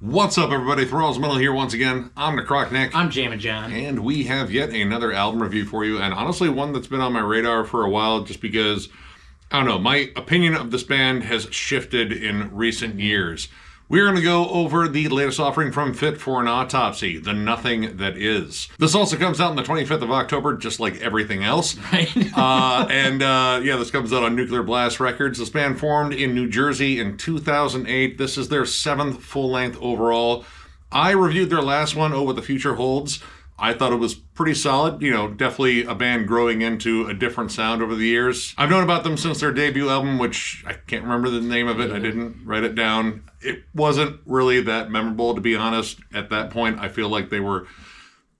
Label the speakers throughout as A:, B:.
A: What's up, everybody? Thralls Metal here once again. I'm Necrotic.
B: I'm Jammin John.
A: And we have yet another album review for you, and honestly one that's been on my radar for a while just because, I don't know, my opinion of this band has shifted in recent years. We're going to go over the latest offering from Fit for an Autopsy, The Nothing That Is. This also comes out on the 25th of October, just like everything else.
B: Right.
A: This comes out on Nuclear Blast Records. This band formed in New Jersey in 2008. This is their 7th full-length overall. I reviewed their last one, Oh What the Future Holds. I thought it was pretty solid. You know, definitely a band growing into a different sound over the years. I've known about them since their debut album, which I can't remember the name of it. I didn't write it down. It wasn't really that memorable, to be honest. At that point, I feel like they were,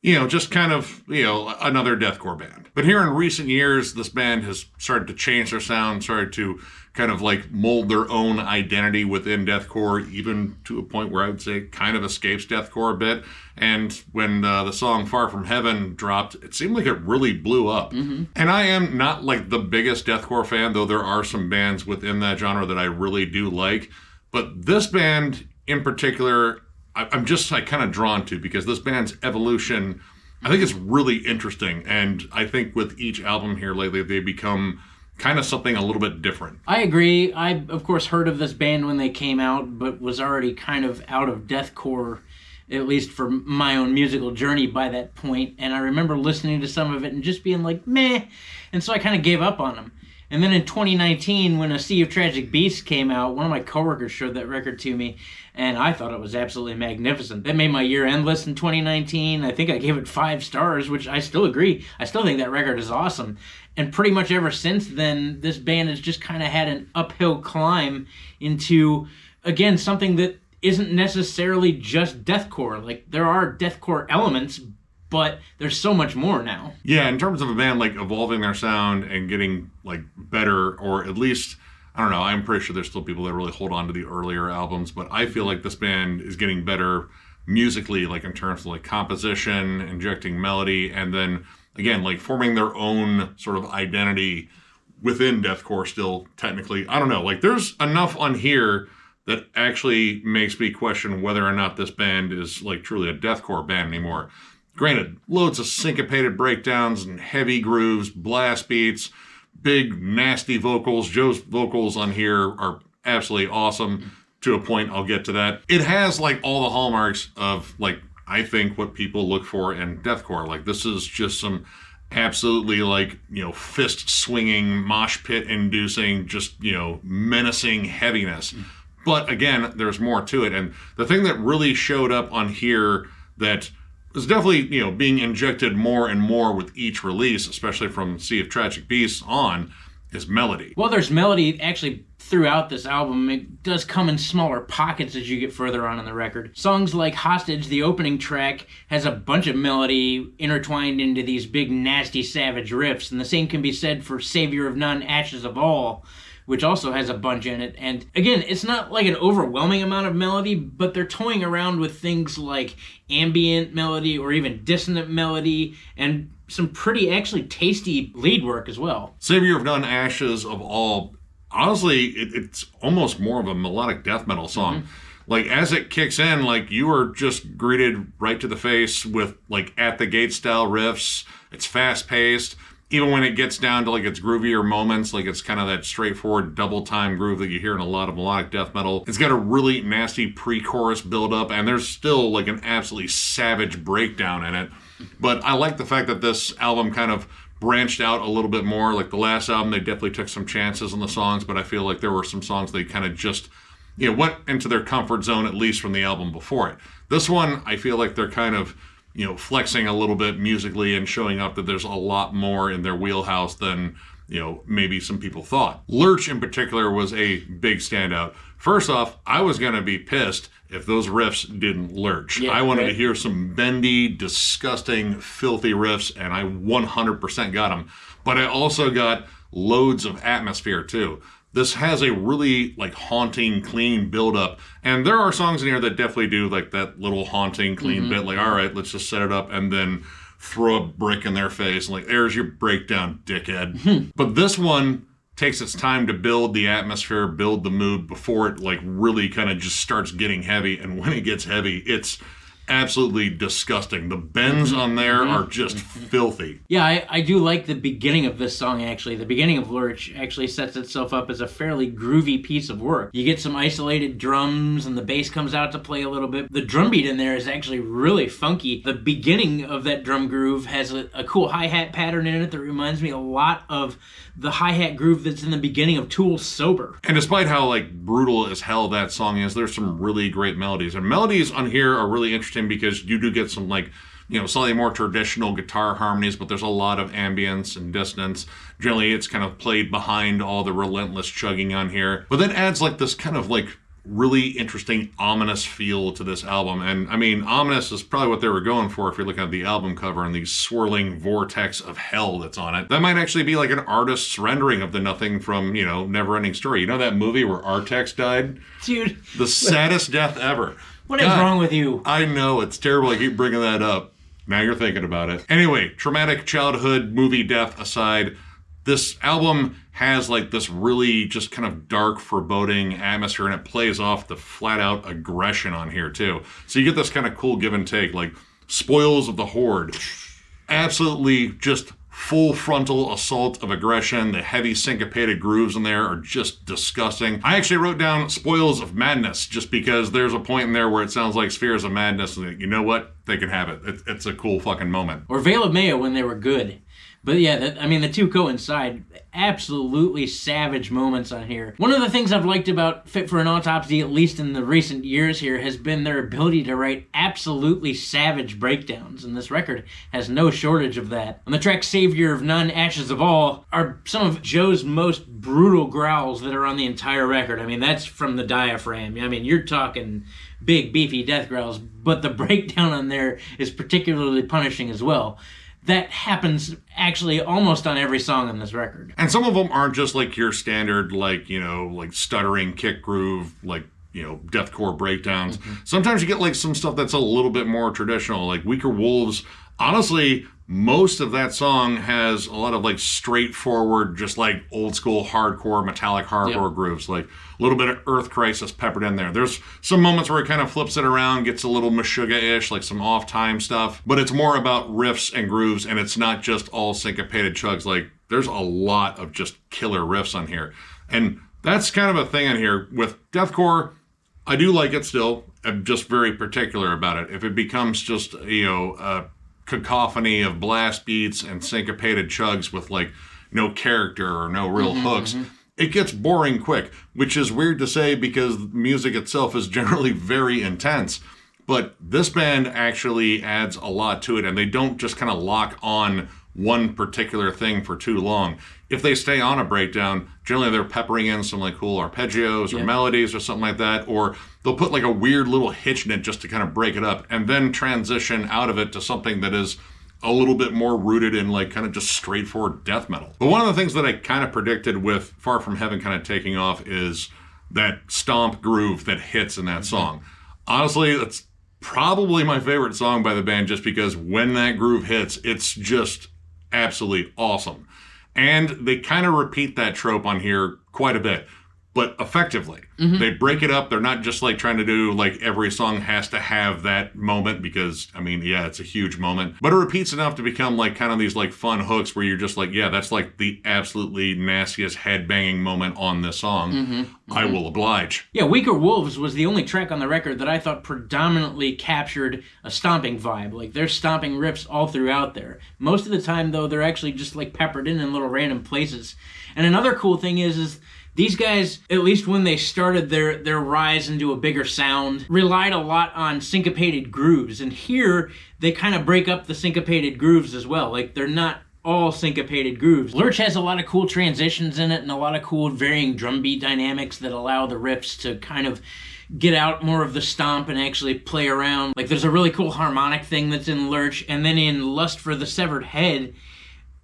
A: just kind of, another deathcore band. But here in recent years, this band has started to change their sound, started to kind of like mold their own identity within deathcore, even to a point where I would say kind of escapes deathcore a bit. And when the song Far From Heaven dropped, it seemed like it really blew up. Mm-hmm. And I am not like the biggest deathcore fan, though there are some bands within that genre that I really do like. But this band in particular, I'm just kind of drawn to because this band's evolution, I think it's really interesting. And I think with each album here lately, they become kind of something a little bit different.
B: I agree. I, of course, heard of this band when they came out, but was already kind of out of deathcore, at least for my own musical journey by that point. And I remember listening to some of it and just being like, meh. And so I kind of gave up on them. And then in 2019, when A Sea of Tragic Beasts came out, one of my coworkers showed that record to me, and I thought it was absolutely magnificent. That made my year-end list in 2019. I think I gave it 5 stars, which I still agree. I still think that record is awesome. And pretty much ever since then, this band has just kind of had an uphill climb into, again, something that isn't necessarily just deathcore. Like, there are deathcore elements, but there's so much more now.
A: Yeah, in terms of a band like evolving their sound and getting like better, or at least, I don't know, I'm pretty sure there's still people that really hold on to the earlier albums, but I feel like this band is getting better musically, like in terms of like composition, injecting melody, and then again, like forming their own sort of identity within deathcore still technically. I don't know, like there's enough on here that actually makes me question whether or not this band is like truly a deathcore band anymore. Granted, loads of syncopated breakdowns and heavy grooves, blast beats, big nasty vocals. Joe's vocals on here are absolutely awesome to a point. I'll get to that. It has like all the hallmarks of like, I think what people look for in deathcore. Like this is just some absolutely like, fist swinging, mosh pit inducing, just, menacing heaviness. But again, there's more to it. And the thing that really showed up on here that is definitely, being injected more and more with each release, especially from Sea of Tragic Beasts on, is melody.
B: Well, there's melody actually throughout this album. It does come in smaller pockets as you get further on in the record. Songs like Hostage, the opening track, has a bunch of melody intertwined into these big, nasty, savage riffs. And the same can be said for Savior of None, Ashes of All, which also has a bunch in it. And again, it's not like an overwhelming amount of melody, but they're toying around with things like ambient melody or even dissonant melody and some pretty actually tasty lead work as well.
A: Savior of None, Ashes of All, honestly, it's almost more of a melodic death metal song. Mm-hmm. Like as it kicks in, like you are just greeted right to the face with like at the gate style riffs. It's fast paced. Even when it gets down to like its groovier moments, like it's kind of that straightforward double time groove that you hear in a lot of melodic death metal. It's got a really nasty pre-chorus build up, and there's still like an absolutely savage breakdown in it. But I like the fact that this album kind of branched out a little bit more. Like the last album, they definitely took some chances on the songs, but I feel like there were some songs they kind of just, went into their comfort zone, at least from the album before it. This one, I feel like they're kind of flexing a little bit musically and showing up that there's a lot more in their wheelhouse than, maybe some people thought. Lurch in particular was a big standout. First off, I was going to be pissed if those riffs didn't lurch. Yeah, I wanted to hear some bendy, disgusting, filthy riffs, and I 100% got them. But I also got loads of atmosphere too. This has a really like haunting, clean build-up, and there are songs in here that definitely do like that little haunting, clean bit. Like, all right, let's just set it up, and then throw a brick in their face, and like, there's your breakdown, dickhead. But this one takes its time to build the atmosphere, build the mood before it like really kind of just starts getting heavy. And when it gets heavy, it's absolutely disgusting. The bends on there are just filthy.
B: Yeah, I do like the beginning of this song, actually. The beginning of Lurch actually sets itself up as a fairly groovy piece of work. You get some isolated drums, and the bass comes out to play a little bit. The drum beat in there is actually really funky. The beginning of that drum groove has a cool hi-hat pattern in it that reminds me a lot of the hi-hat groove that's in the beginning of Tool's Sober.
A: And despite how like brutal as hell that song is, there's some really great melodies. And melodies on here are really interesting because you do get some like, slightly more traditional guitar harmonies, but there's a lot of ambience and dissonance. Generally, it's kind of played behind all the relentless chugging on here. But that adds like this kind of like really interesting ominous feel to this album. And I mean, ominous is probably what they were going for if you're looking at the album cover and the swirling vortex of hell that's on it. That might actually be like an artist's rendering of the Nothing from, Neverending Story. You know that movie where Artax died?
B: Dude.
A: The saddest death ever.
B: What is wrong with you?
A: I know, it's terrible I keep bringing that up. Now you're thinking about it. Anyway, traumatic childhood movie death aside, this album has like this really just kind of dark, foreboding atmosphere, and it plays off the flat-out aggression on here too. So you get this kind of cool give and take, like Spoils of the Horde. Absolutely just full frontal assault of aggression. The heavy syncopated grooves in there are just disgusting. I actually wrote down Spoils of Madness just because there's a point in there where it sounds like Spheres of Madness, and you know what? They can have it. It's a cool fucking moment.
B: Or Veil of Mayo when they were good. But yeah, the two coincide. Absolutely savage moments on here. One of the things I've liked about Fit for an Autopsy, at least in the recent years here, has been their ability to write absolutely savage breakdowns, and this record has no shortage of that. On the track Savior of None, Ashes of All are some of Joe's most brutal growls that are on the entire record. I mean, that's from the diaphragm. I mean, you're talking big, beefy death growls, but the breakdown on there is particularly punishing as well. That happens actually almost on every song on this record.
A: And some of them aren't just like your standard, like stuttering kick groove, like, deathcore breakdowns. Sometimes you get like some stuff that's a little bit more traditional, like Weaker Wolves. Honestly, most of that song has a lot of like straightforward, just like old school hardcore, metallic hardcore grooves, like a little bit of Earth Crisis peppered in there. There's some moments where it kind of flips it around, gets a little Meshuggah-ish, like some off-time stuff, but it's more about riffs and grooves, and it's not just all syncopated chugs. Like, there's a lot of just killer riffs on here. And that's kind of a thing on here. With deathcore, I do like it still. I'm just very particular about it. If it becomes just, a cacophony of blast beats and syncopated chugs with like no character or no real hooks, it gets boring quick, which is weird to say because music itself is generally very intense. But this band actually adds a lot to it, and they don't just kind of lock on one particular thing for too long. If they stay on a breakdown, generally they're peppering in some like cool arpeggios or melodies or something like that, or they'll put like a weird little hitch in it just to kind of break it up and then transition out of it to something that is a little bit more rooted in like kind of just straightforward death metal. But one of the things that I kind of predicted with Far From Heaven kind of taking off is that stomp groove that hits in that song. Honestly, that's probably my favorite song by the band just because when that groove hits, it's just absolutely awesome. And they kind of repeat that trope on here quite a bit, but effectively. They break it up. They're not just like trying to do like every song has to have that moment because, I mean, yeah, it's a huge moment. But it repeats enough to become like kind of these like fun hooks where you're just like, yeah, that's like the absolutely nastiest headbanging moment on this song. I will oblige.
B: Yeah, Weaker Wolves was the only track on the record that I thought predominantly captured a stomping vibe. Like, there's stomping riffs all throughout there. Most of the time, though, they're actually just like peppered in little random places. And another cool thing is these guys, at least when they started their rise into a bigger sound, relied a lot on syncopated grooves. And here, they kind of break up the syncopated grooves as well. Like, they're not all syncopated grooves. Lurch has a lot of cool transitions in it and a lot of cool varying drum beat dynamics that allow the riffs to kind of get out more of the stomp and actually play around. Like, there's a really cool harmonic thing that's in Lurch, and then in Lust for the Severed Head,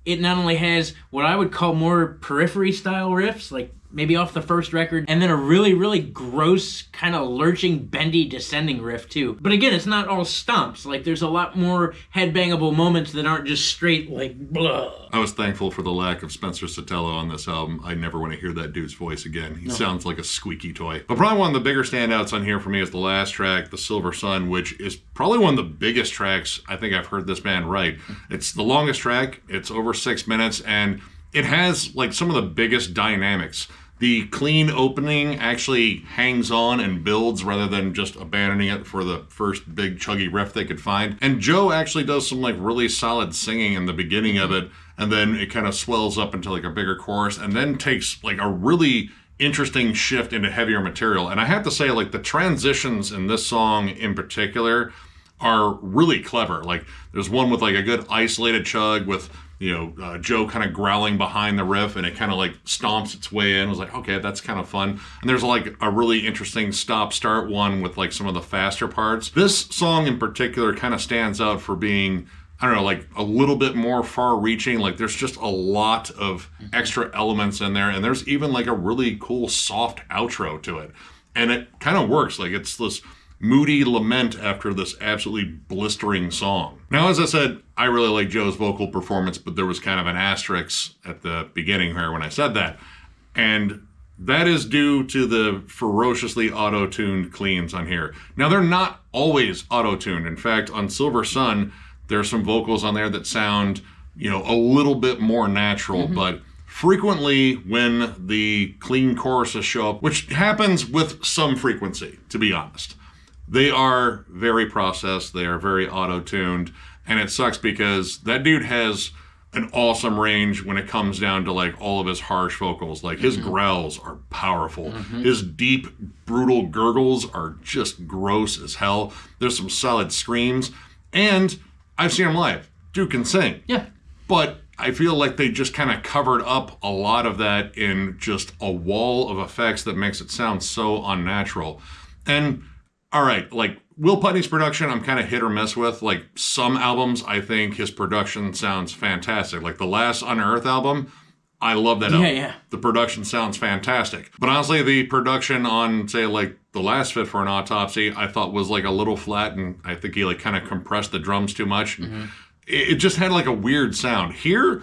B: it not only has what I would call more periphery style riffs, like maybe off the first record, and then a really, really gross, kind of lurching, bendy, descending riff too. But again, it's not all stomps. Like, there's a lot more headbangable moments that aren't just straight, like, blah.
A: I was thankful for the lack of Spencer Sotelo on this album. I never want to hear that dude's voice again. He sounds like a squeaky toy. But probably one of the bigger standouts on here for me is the last track, The Silver Sun, which is probably one of the biggest tracks I think I've heard this band write. It's the longest track. It's over 6 minutes, and it has like some of the biggest dynamics. The clean opening actually hangs on and builds rather than just abandoning it for the first big chuggy riff they could find. And Joe actually does some like really solid singing in the beginning of it, and then it kind of swells up into like a bigger chorus, and then takes like a really interesting shift into heavier material. And I have to say, like, the transitions in this song in particular are really clever. Like, there's one with like a good isolated chug with, you know, Joe kind of growling behind the riff, and it kind of like stomps its way in. I was like, okay, that's kind of fun. And there's like a really interesting stop-start one with like some of the faster parts. This song in particular kind of stands out for being, I don't know, like a little bit more far-reaching. Like, there's just a lot of extra elements in there, and there's even like a really cool soft outro to it. And it kind of works. Like, it's this moody lament after this absolutely blistering song. Now, as I said, I really like Joe's vocal performance, but there was kind of an asterisk at the beginning here when I said that. And that is due to the ferociously auto-tuned cleans on here. Now, they're not always auto-tuned. In fact, on Silver Sun, there's some vocals on there that sound, you know, a little bit more natural, but frequently when the clean choruses show up, which happens with some frequency, to be honest, they are very processed, they are very auto-tuned, and it sucks because that dude has an awesome range when it comes down to like all of his harsh vocals. Like, his growls are powerful. His deep, brutal gurgles are just gross as hell. There's some solid screams, and I've seen him live. Dude can sing.
B: Yeah.
A: But I feel like they just kind of covered up a lot of that in just a wall of effects that makes it sound so unnatural. And, all right, like, Will Putney's production, I'm kind of hit or miss with. Like, some albums, I think his production sounds fantastic. Like, the last Unearth album, I love that album.
B: Yeah.
A: The production sounds fantastic. But honestly, the production on, say, like, the last Fit for an Autopsy, I thought was, like, a little flat, and I think he, like, kind of compressed the drums too much. It just had, like, a weird sound. Here,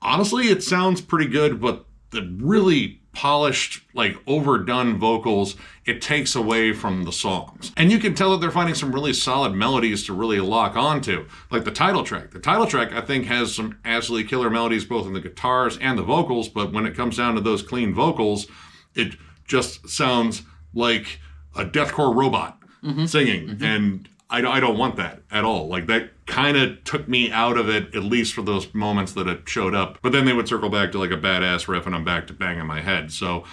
A: honestly, it sounds pretty good, but the really polished, like, overdone vocals, it takes away from the songs. And you can tell that they're finding some really solid melodies to really lock onto. Like the title track. The title track, I think, has some absolutely killer melodies both in the guitars and the vocals, but when it comes down to those clean vocals, it just sounds like a deathcore robot singing. And I don't want that at all. Like, that kind of took me out of it, at least for those moments that it showed up. But then they would circle back to like a badass riff and I'm back to banging my head. So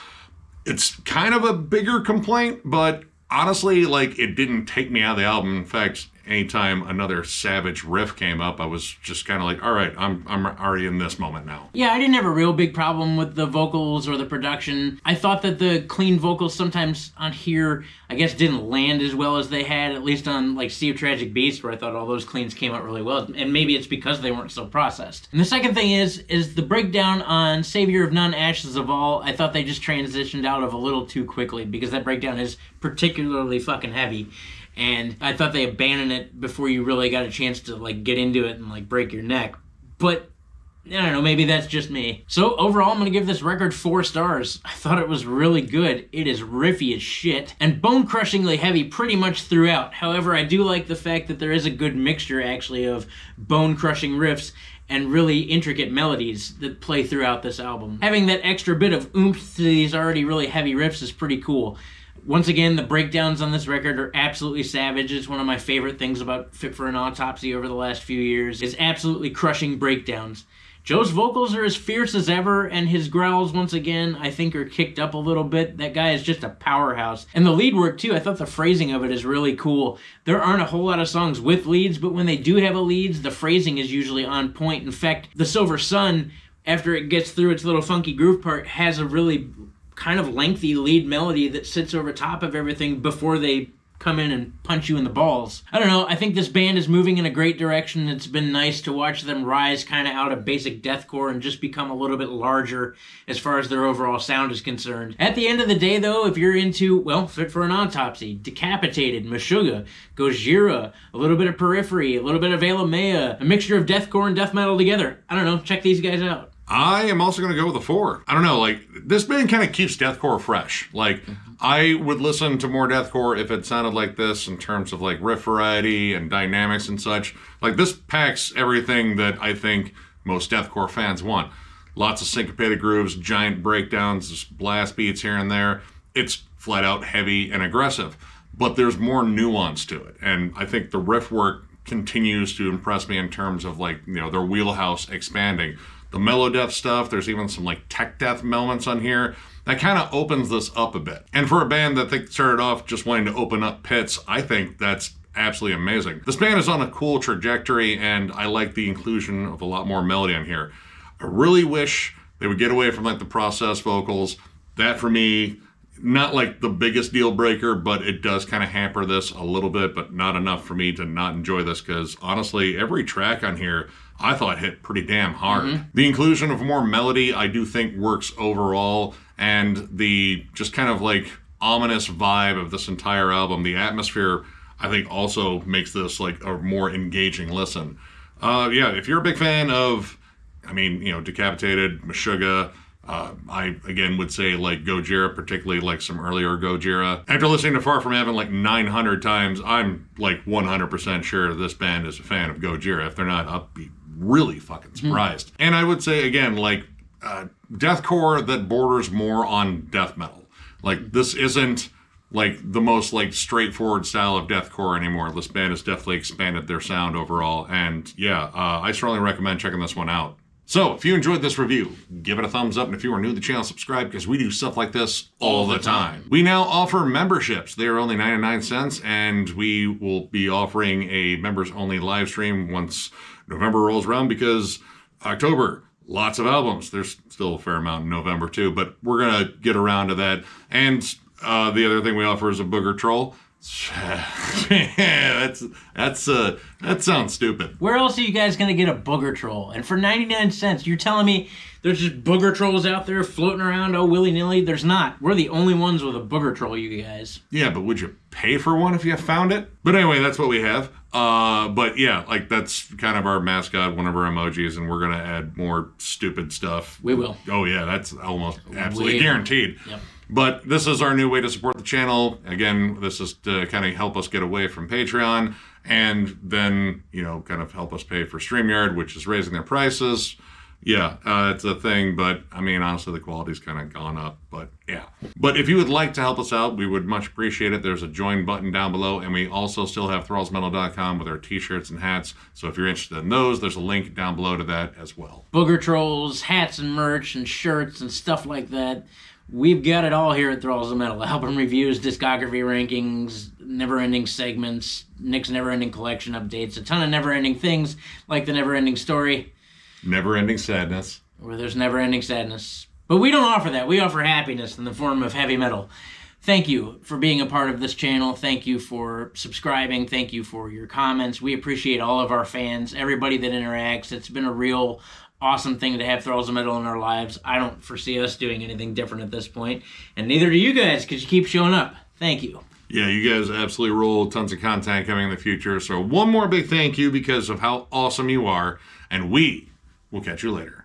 A: it's kind of a bigger complaint, but honestly, like, it didn't take me out of the album. In fact, anytime another savage riff came up, I was just kind of like, all right, I'm already in this moment now.
B: Yeah, I didn't have a real big problem with the vocals or the production. I thought that the clean vocals sometimes on here, I guess, didn't land as well as they had, at least on like Sea of Tragic Beast, where I thought all those cleans came out really well. And maybe it's because they weren't so processed. And the second thing is the breakdown on Savior of None, Ashes of All. I thought they just transitioned out of a little too quickly, because that breakdown is particularly fucking heavy. And I thought they abandoned it before you really got a chance to like get into it and like break your neck. But I don't know, maybe that's just me. So overall, I'm going to give this record 4 stars. I thought it was really good. It is riffy as shit and bone-crushingly heavy pretty much throughout. However, I do like the fact that there is a good mixture actually of bone-crushing riffs and really intricate melodies that play throughout this album. Having that extra bit of oomph to these already really heavy riffs is pretty cool. Once again, the breakdowns on this record are absolutely savage. It's one of my favorite things about Fit for an Autopsy over the last few years, is absolutely crushing breakdowns. Joe's vocals are as fierce as ever, and his growls, once again, I think are kicked up a little bit. That guy is just a powerhouse. And the lead work, too, I thought the phrasing of it is really cool. There aren't a whole lot of songs with leads, but when they do have a leads, the phrasing is usually on point. In fact, The Silver Sun, after it gets through its little funky groove part, has a really kind of lengthy lead melody that sits over top of everything before they come in and punch you in the balls. I don't know, I think this band is moving in a great direction. It's been nice to watch them rise kind of out of basic deathcore and just become a little bit larger as far as their overall sound is concerned. At the end of the day, though, if you're into, well, Fit for an Autopsy, Decapitated, Meshuggah, Gojira, a little bit of Periphery, a little bit of Veil of Maya, a mixture of deathcore and death metal together, I don't know, check these guys out.
A: I am also going to go with a 4. I don't know, like, this band kind of keeps deathcore fresh. Like, I would listen to more deathcore if it sounded like this in terms of, like, riff variety and dynamics and such. Like, this packs everything that I think most deathcore fans want. Lots of syncopated grooves, giant breakdowns, just blast beats here and there. It's flat out heavy and aggressive, but there's more nuance to it. And I think the riff work continues to impress me in terms of, like, you know, their wheelhouse expanding. The mellow death stuff, there's even some like tech death elements on here. That kind of opens this up a bit. And for a band that started off just wanting to open up pits, I think that's absolutely amazing. This band is on a cool trajectory, and I like the inclusion of a lot more melody on here. I really wish they would get away from like the processed vocals. That for me, not like the biggest deal breaker, but it does kind of hamper this a little bit, but not enough for me to not enjoy this, because honestly, every track on here I thought hit pretty damn hard. The inclusion of more melody I do think works overall, and the just kind of like ominous vibe of this entire album, the atmosphere, I think also makes this like a more engaging listen. Yeah, if you're a big fan of, I mean, you know, Decapitated, Meshuggah, I, again, would say, like, Gojira, particularly, like, some earlier Gojira. After listening to Far From Heaven, like, 900 times, I'm, like, 100% sure this band is a fan of Gojira. If they're not, I'll be really fucking surprised. And I would say, again, like, deathcore that borders more on death metal. Like, this isn't, like, the most, like, straightforward style of deathcore anymore. This band has definitely expanded their sound overall. And, yeah, I strongly recommend checking this one out. So, if you enjoyed this review, give it a thumbs up, and if you are new to the channel, subscribe, because we do stuff like this all the time. We now offer memberships. They are only 99 cents, and we will be offering a members-only live stream once November rolls around, because October, lots of albums. There's still a fair amount in November, too, but we're going to get around to that. And the other thing we offer is a booger troll. Yeah, that sounds stupid.
B: Where else are you guys gonna get a booger troll? And for 99 cents, you're telling me there's just booger trolls out there floating around, oh, willy-nilly? There's not. We're the only ones with a booger troll, you guys.
A: Yeah, but would you pay for one if you found it? But anyway, that's what we have. But yeah, like, that's kind of our mascot, one of our emojis, and we're gonna add more stupid stuff.
B: We will.
A: Oh yeah, that's almost absolutely guaranteed.
B: Yep.
A: But this is our new way to support the channel. Again, this is to kind of help us get away from Patreon, and then, you know, kind of help us pay for StreamYard, which is raising their prices. Yeah, it's a thing, but I mean, honestly, the quality's kind of gone up, but yeah. But if you would like to help us out, we would much appreciate it. There's a join button down below, and we also still have thrallsmetal.com with our t-shirts and hats. So if you're interested in those, there's a link down below to that as well.
B: Booger trolls, hats and merch and shirts and stuff like that. We've got it all here at Thralls of Metal. Album reviews, discography rankings, never-ending segments, Nick's never-ending collection updates, a ton of never-ending things like the never-ending story.
A: Never-ending sadness.
B: Where there's never-ending sadness. But we don't offer that. We offer happiness in the form of heavy metal. Thank you for being a part of this channel. Thank you for subscribing. Thank you for your comments. We appreciate all of our fans, everybody that interacts. It's been a real awesome thing to have Thralls of Metal in our lives. I don't foresee us doing anything different at this point, and neither do you guys, because you keep showing up. Thank you.
A: Yeah, you guys absolutely roll. Tons of content coming in the future. So one more big thank you because of how awesome you are, and we will catch you later.